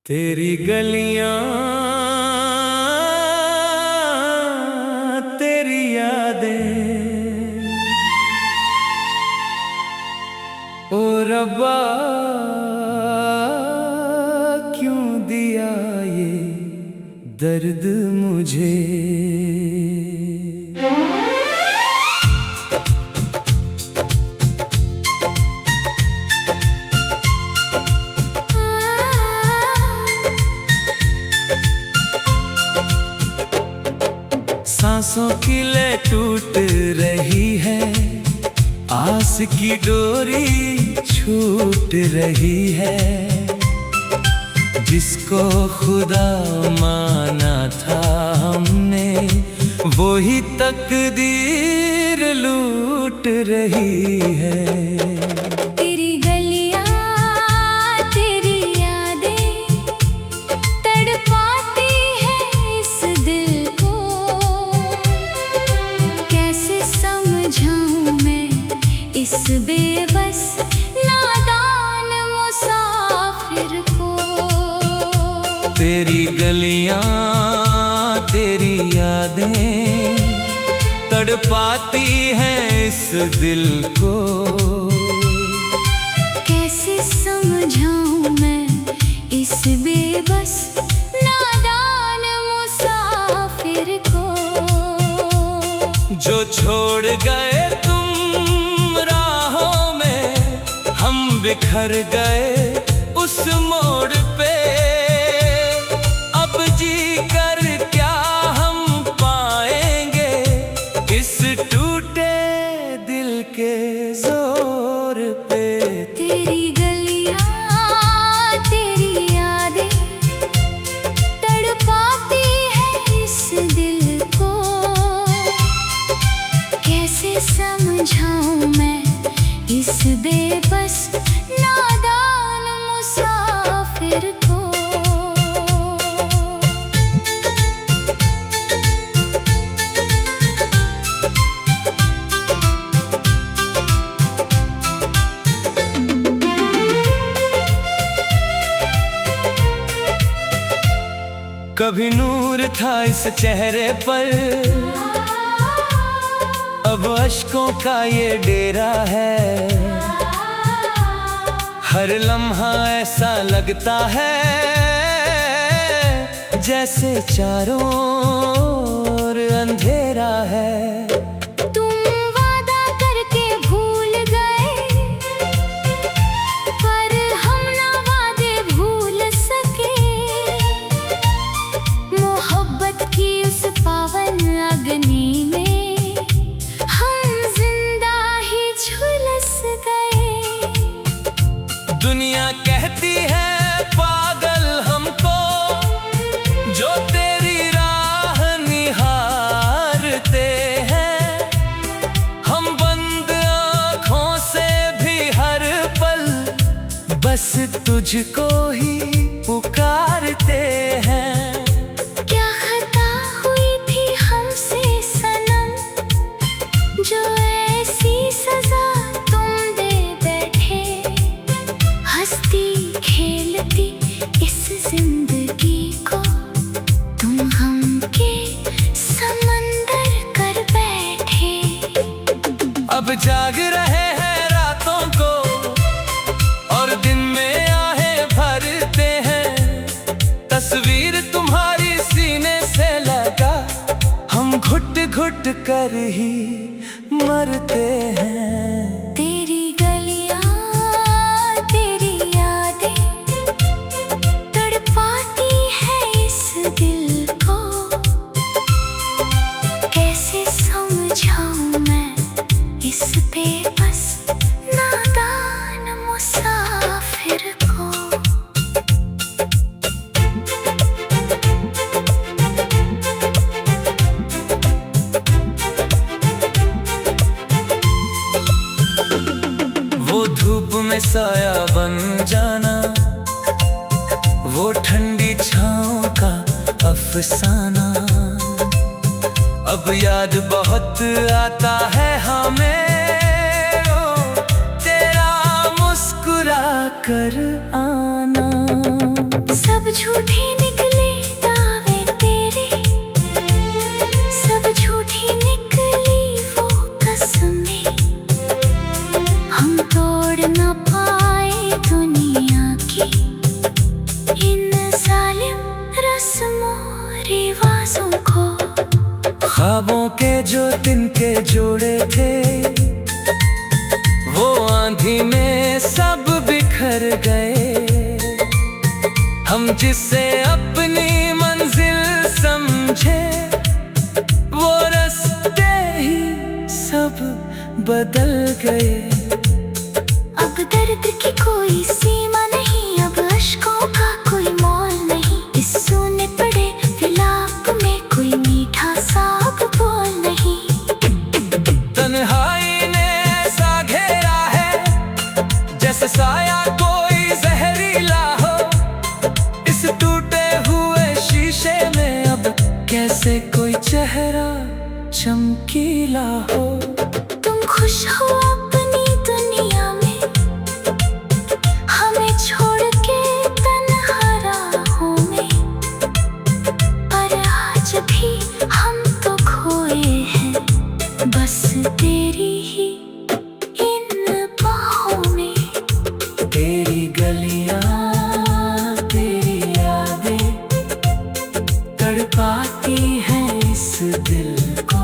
तेरी गलियां तेरी यादें ओ रब्बा क्यों दिया ये दर्द मुझे। सांसों की ले टूट रही है, आस की डोरी छूट रही है। जिसको खुदा माना था हमने, वो ही तकदीर लूट रही है। इस बेबस नादान मुसाफिर को तेरी गलियां तेरी यादें तड़पाती हैं इस दिल को। कैसे समझाऊं मैं इस बेबस नादान मुसाफिर को। जो छोड़ गए बिखर गए उस मोड़ पे, अब जी कर क्या हम पाएंगे इस टूटे दिल के जोर पे। तेरी गलियां तेरी यादें तड़पाती है इस दिल को। कैसे समझाऊं मैं इस बेबस नादान मुसाफिर को। कभी नूर था इस चेहरे पर, अब अश्कों का ये डेरा है। हर लम्हा ऐसा लगता है जैसे चारों ओर अंधेरा है। तुम वादा करके भूल गए, पर हम ना वादे भूल सके। मोहब्बत की उस पावन अग्नि में हम जिंदा ही झुलस गए। दुनिया कहती है पागल हमको, जो तेरी राह निहारते हैं। हम बंद आँखों से भी हर पल बस तुझको ही पुकारते हैं। क्या खता हुई थी हमसे सनम, जो ऐसी सजा तुम दे बैठे। हंसती खेलती इस जिंदगी को तुम हमके समंदर कर बैठे। अब जाग रहे हैं रातों को और दिन में आहें भरते हैं। तस्वीर तुम्हारी सीने से लगा, हम घुट घुट कर ही मरते हैं। तेरी गलियां तेरी यादें तड़पाती है इस दिल को। कैसे समझाऊं मैं इस बेबस नादान मुसाफिर को। वो धूप में साया बन जाना, वो ठंडी छाँव का अफसाना। अब याद बहुत आता है हमें, ओ तेरा मुस्कुरा कर आना। सब झूठे निकले दावे तेरे, सब झूठी निकली वो कसमें। हम तोड़ न पाए दुनिया की इन जालिम रस्मों रिवाजों को। ख्वाबों के जो तिनके जोड़े थे वो आंधी में सब बिखर गए। हम जिसे अपनी मंजिल समझे वो रास्ते ही सब बदल गए। अब दर्द की कोई सीमा नहीं, अब अश्कों का कोई मोल नहीं। इस सूने पड़े विलाप में कोई मीठा सा अब बोल नहीं। तन्हाई ने ऐसा घेरा है जैसे साया कोई जहरीला हो। इस टूटे हुए शीशे में अब कैसे कोई चेहरा चमकीला हो। तुम खुश हो अपनी दुनिया में, हमें छोड़ के तन्हा राहों में। पर आज भी हम तो खोए हैं बस तेरी ही इन बाहों में। तेरी गलियां तेरी यादें तड़पाती हैं इस दिल को।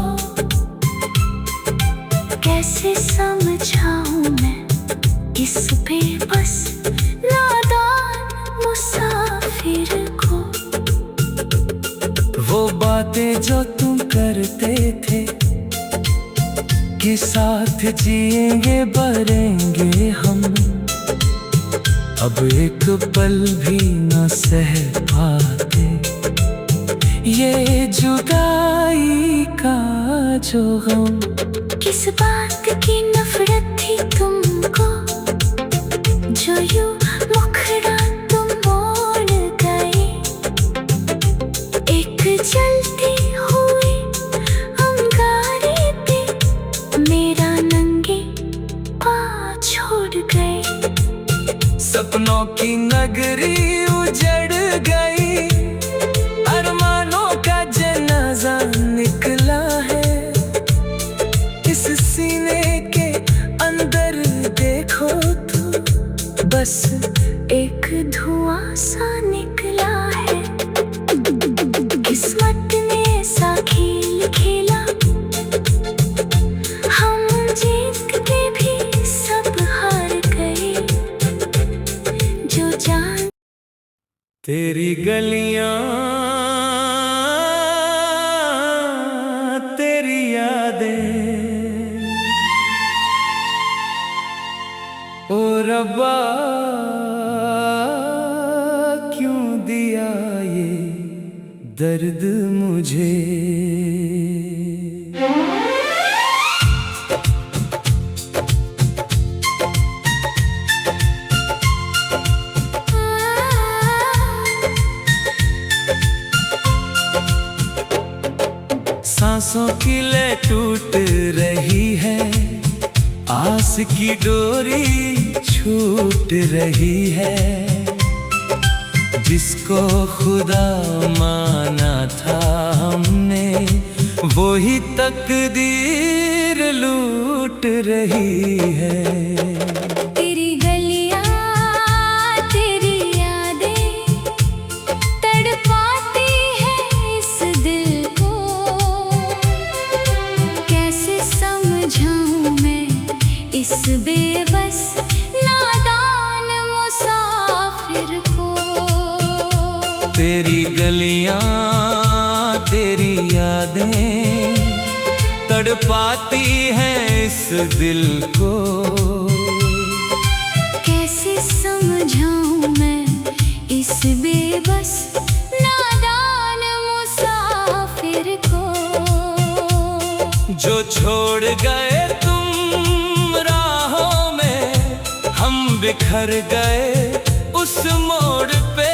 कैसे समझाऊं मैं इस बेबस नादान मुसाफिर को। वो बातें जो तुम करते थे कि साथ जिएंगे मरेंगे हम, अब एक पल भी न सह पाते। ये जुदाई का जो गम, किस बात की नफरत थी तुमको जो यूं मुखड़ा तुम मोड़ गए। एक जलती हुई अंगारे पे मेरा नंगे पाँव छोड़ गए। सपनों की नगरी उजड़ गई, अरमानों का जनाजा निकला है। इस सीने के अंदर देखो तो बस एक धुआं सा निकला है। किस्मत ने ऐसा खेल खेला, हम जीत के भी सब हार गए। जो जान तेरी गलियां तेरी यादें, ओ रब्बा क्यों दिया ये दर्द मुझे। सांसों की ले टूट रही है, आस की डोरी छूट रही है। जिसको खुदा माना था हमने वो ही तकदीर लूट रही है। तेरी गलियां तेरी यादें तड़पाती है इस दिल को। कैसे समझाऊं मैं इस बेबस नादान मुसाफिर को। तेरी गलियां तेरी यादें तड़पाती हैं इस दिल को। कैसे समझाऊं मैं इस बेबस नादान मुसाफिर को। जो छोड़ गए तुम राहों में, हम बिखर गए उस मोड़ पे।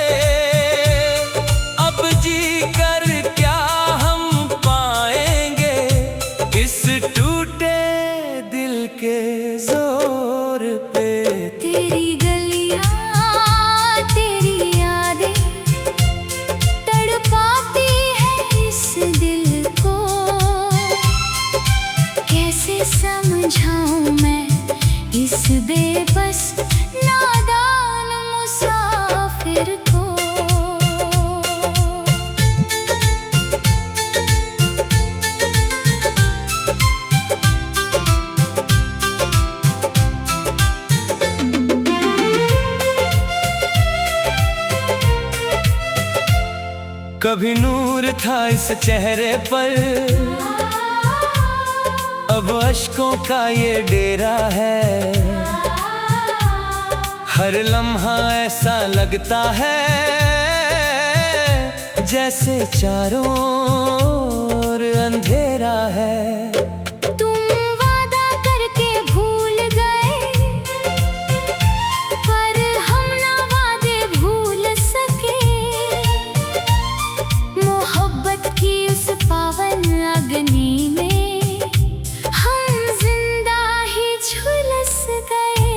अब जी कर क्या हम पाएंगे इस टूटे दिल के जोर पे। तेरी गलियां तेरी यादें मुसाफिर को। कभी नूर था इस चेहरे पर, अब अश्कों का ये डेरा है। हर लम्हा ऐसा लगता है जैसे चारों ओर अंधेरा है। तुम वादा करके भूल गए, पर हम ना वादे भूल सके। मोहब्बत की उस पावन अग्नि में हम जिंदा ही झुलस गए।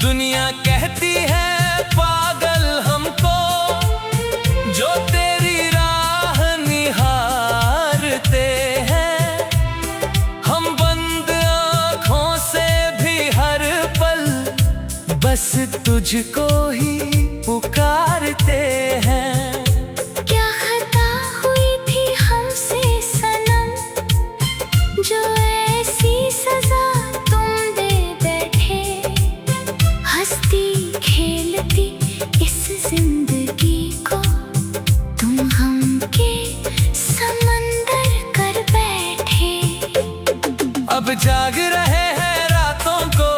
दुनिया कहती है पागल हमको, जो तेरी राह निहारते हैं। हम बंद आँखों से भी हर पल बस तुझको ही पुकारते हैं। क्या खता हुई थी हमसे सनम, जो ऐसी सजा तुम दे बैठे। हंसती खेलती इस जिंदगी को तुम हमके समंदर कर बैठे। अब जाग रहे हैं रातों को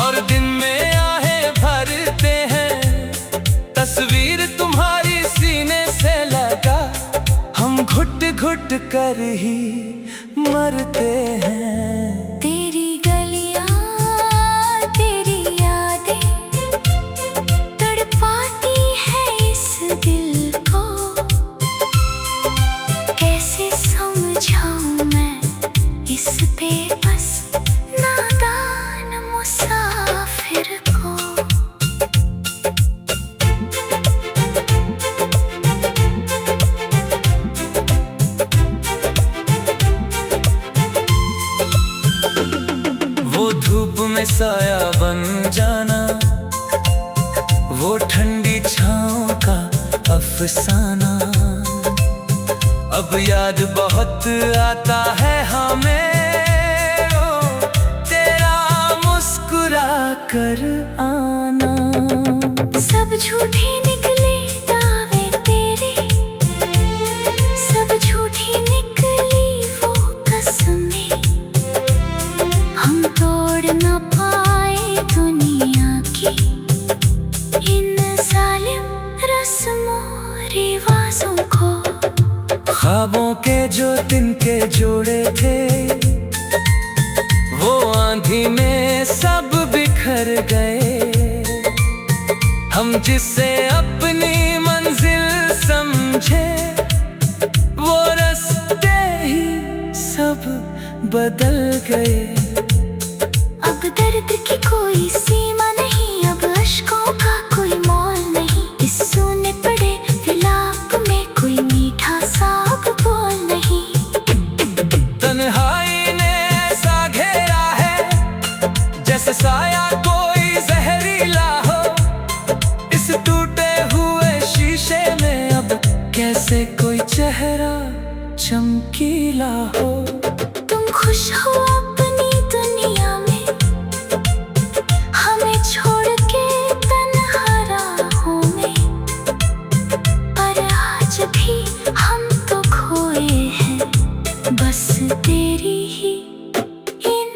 और दिन में आहें भरते हैं। तस्वीर तुम्हारी सीने से लगा, हम घुट घुट कर ही मरते हैं। तेरी गलियां तेरी यादें तड़पाती है इस दिल को। कैसे समझाऊं मैं इस बेबस नादान मुसाफिर को। वो धूप में साया बन जाना, वो ठंडी छाँव का अफसाना। अब याद बहुत आता है हमें, ओ तेरा मुस्कुरा कर आना। सब झूठे निकले दावे तेरे, सब झूठी निकली वो कसमें। हम तोड़ न पाए दुनिया की इन जालिम रस्मों रिवाजों को। ख्वाबों के जो तिनके जोड़े थे, वो आंधी में सब बिखर गए। हम जिसे अपनी मंजिल समझे, वो रास्ते ही सब बदल गए। अब दर्द की कोई सीमा नहीं, अब अश्कों का कोई मोल नहीं। इस सूने पड़े विलाप में कोई मीठा सा अब बोल नहीं। तन्हाई ने ऐसा घेरा है जैसे साया कोई जहरीला हो। इस टूटे हुए शीशे में अब कैसे कोई चेहरा चमकीला हो। तुम खुश हो अपनी दुनिया में, हमें छोड़ के तन्हा राहों में। पर आज भी हम तो खोए हैं बस तेरी ही इन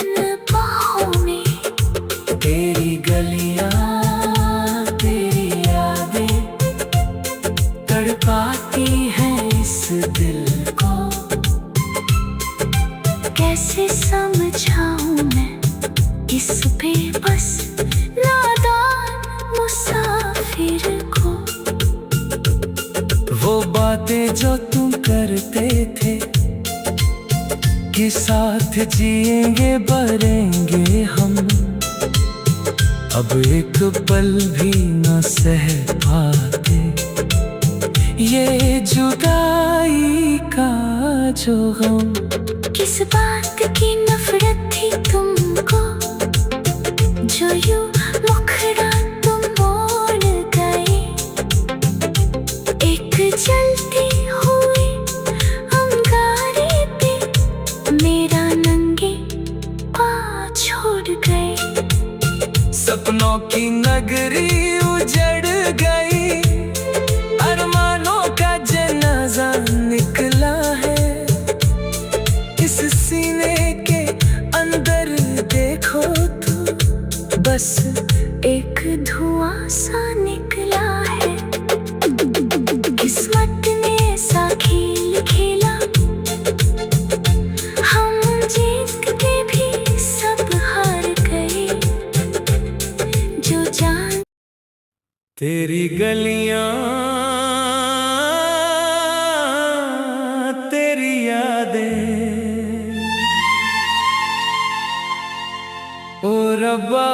बाहों में। तेरी गलियां तेरी यादें तड़पाती हैं इस दिल को। कैसे समझाऊं मैं इस बेबस नादान मुसाफिर को। वो बातें जो तुम करते थे कि साथ जिएंगे मरेंगे हम, अब एक पल भी न सह पाते। ये जुदाई का जो गम, किस बात की नफरत थी तुमको, जो यूं मुखड़ा तुम मोड़ कोई नगरी उजड़ गई, अरमानों का जनाजा निकला है। इस सीने के अंदर देखो तो बस एक धुआं सा निकला है। किस्मत ने ऐसा खेल खेला, हम जीत के भी सब हार गए। जो जान तेरी गलियां, तेरी यादें, ओ रब्बा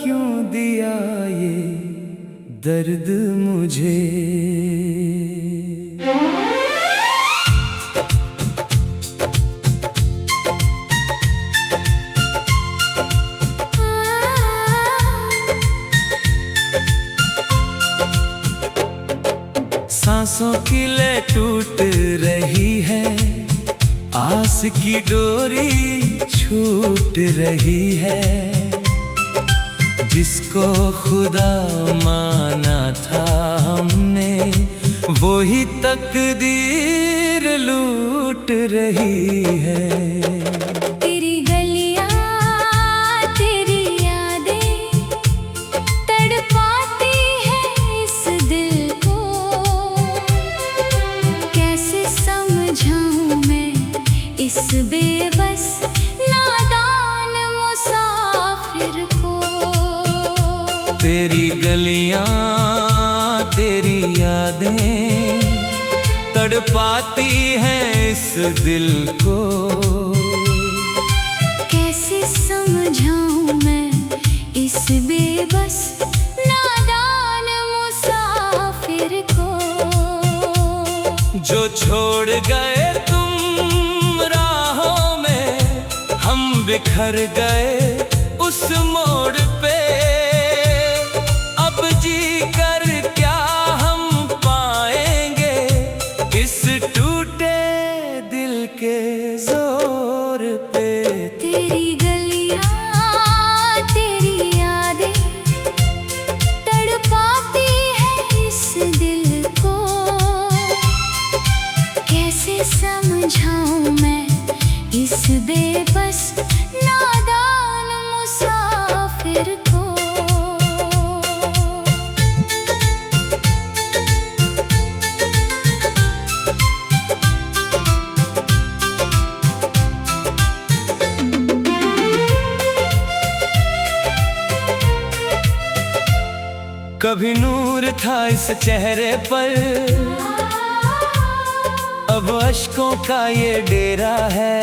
क्यों दिया ये दर्द मुझे। सांसों की ले टूट रही है, आस की डोरी छूट रही है। जिसको खुदा माना था हमने, वो ही तकदीर लूट रही है। तेरी गलियां, तेरी यादें तड़पाती है इस दिल को। कैसे समझाऊं मैं इस बेबस नादान मुसाफिर को। तेरी गलियां, तेरी यादें तड़पाती हैं इस दिल को। कैसे समझाऊं मैं इस बेबस नादान मुसाफिर को। जो छोड़ गए तुम राहों में, हम बिखर गए उस मोड़ पे। अब जी कर क्या हम पाएंगे इस टूटे दिल के जोर पे। तेरी गलियां, तेरी यादें तड़पाती है इस दिल को। कैसे समझाऊं मैं इस बेबस नादान मुसाफिर को। कभी नूर था इस चेहरे पर, अब अश्कों का ये डेरा है।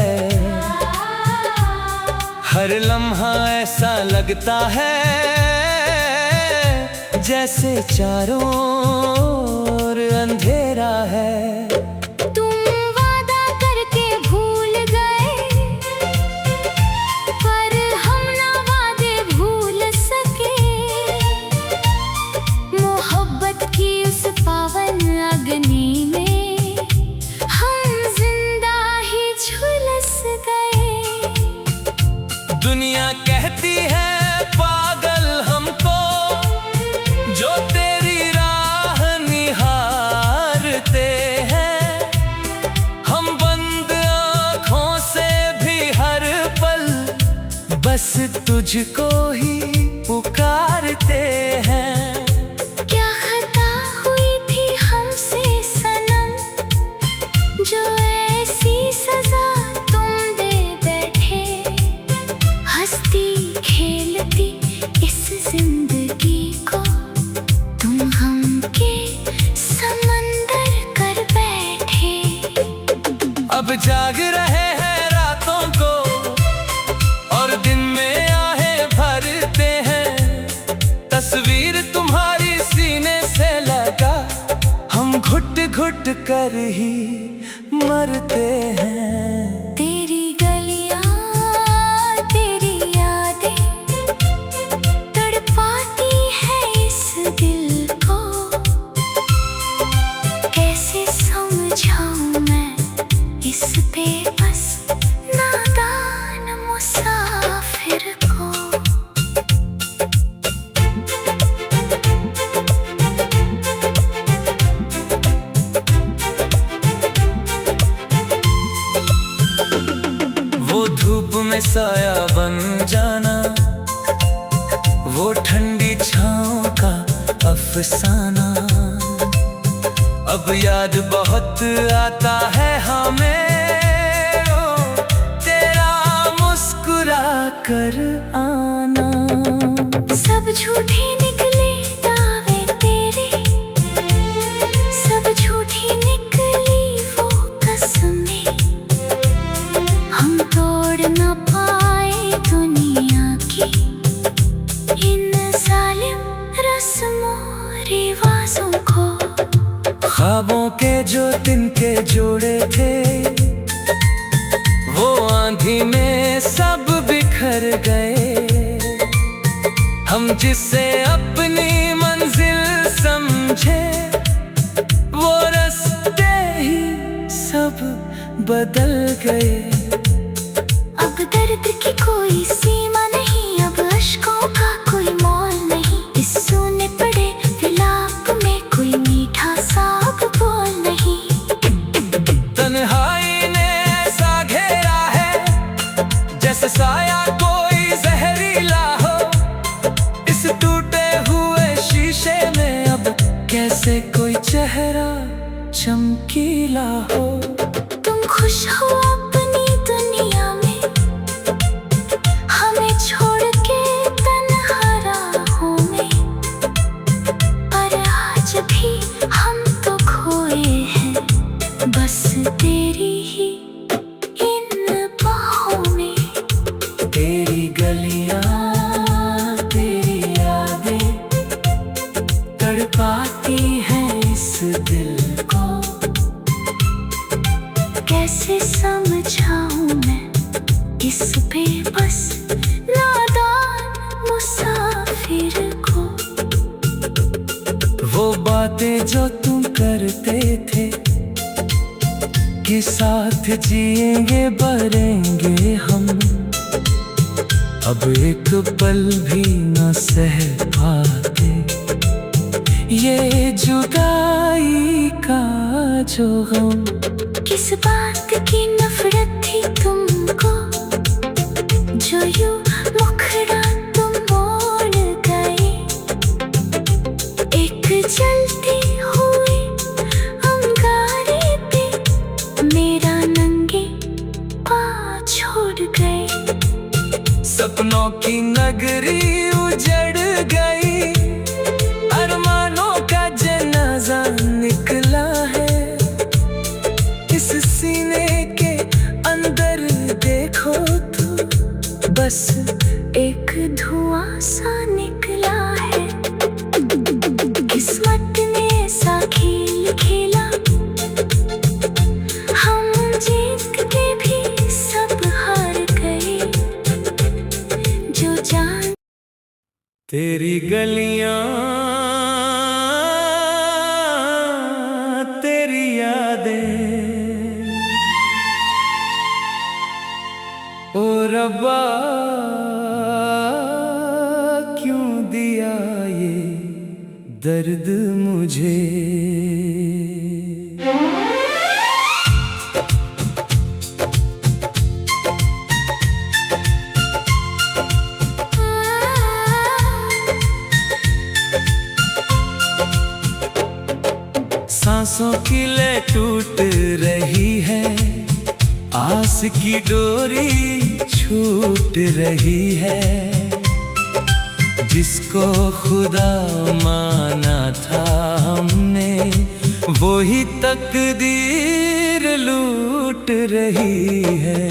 हर लम्हा ऐसा लगता है जैसे चारों ओर अंधेरा है। तुम वादा करके भूल गए, पर हम ना वादे भूल सके। मोहब्बत की उस पावन अग्नि में हम जिंदा ही झुलस गए। दुनिया कहती है पागल हमको, जो तेरी राह निहारते हैं। हम बंद आँखों से भी हर पल बस तुझको ही पुकारते हैं। क्या खता हुई थी हमसे सनम, जो ऐसी सजा तुम दे बैठे। हंसती खेलती इस जिंदगी को तुम हमके समंदर कर बैठे। अब जाग रहे हैं रातों को और दिन में आहें भरते हैं। तस्वीर तुम्हारी सीने से लगा, हम घुट घुट कर ही मरते हैं। तेरी गलियां, तेरी यादें तड़पाती है इस दिल को। कैसे समझाऊं मैं इस बेबस नादान मुसाफिर को। साया बन जाना, वो ठंडी छाँव का अफसाना। अब याद बहुत आता है हमें, ओ तेरा मुस्कुरा कर आना। सब झूठे निकले दावे तेरे, सब झूठी निकली वो कसमें। हम तोड़ न पाए दुनिया की इन जालिम रस्मों रिवाजों को। ख्वाबों के जो तिनके जोड़े थे, वो आंधी में सब बिखर गए। हम जिसे अपनी मंजिल समझे, वो रास्ते ही सब बदल गए। अब दर्द की कोई सीमा नहीं, अब अश्कों का कोई मोल नहीं। इस सूने पड़े विलाप में कोई मीठा सा अब बोल नहीं। तन्हाई ने ऐसा घेरा है, जैसे साया कोई जहरीला हो। इस टूटे हुए शीशे में अब कैसे कोई चेहरा चमकीला हो। तुम खुश हो अपनी दुनिया में, हमें छोड़ के तन्हा राहों में। पर आज भी हम तो खोए हैं, बस तेरी ही इन बाहों में। तेरी गलियां, तेरी यादें तड़पाती हैं इस दिल को। कैसे समझाऊं मैं इस बेबस नादान मुसाफिर को। वो बातें जो तुम करते थे, कि साथ जिएंगे मरेंगे हम, अब एक पल भी न सह पाते। ये जुदाई का जो गम, किस बात की नफरत थी तुमको, जो यूं मुखड़ा तुम मोड़ गए। एक जलती हुई अंगारे पे मेरा नंगे पाँव छोड़ गए। सपनों की नगरी उजड़ गई, अरमानों का जनाजा निकला है। इस सीने के अंदर देखो तो बस एक धुआं सा निकला है। किस्मत ने ऐसा खेल खेला, हम जीत के भी सब हार गए। जो जान तेरी गलियां, तेरी यादें, ओ रब्बा क्यों दिया ये दर्द मुझे। सांसों की ले टूट रही है, आस की डोरी छूट रही है। जिसको खुदा माना था हमने, वो ही तकदीर लूट रही है।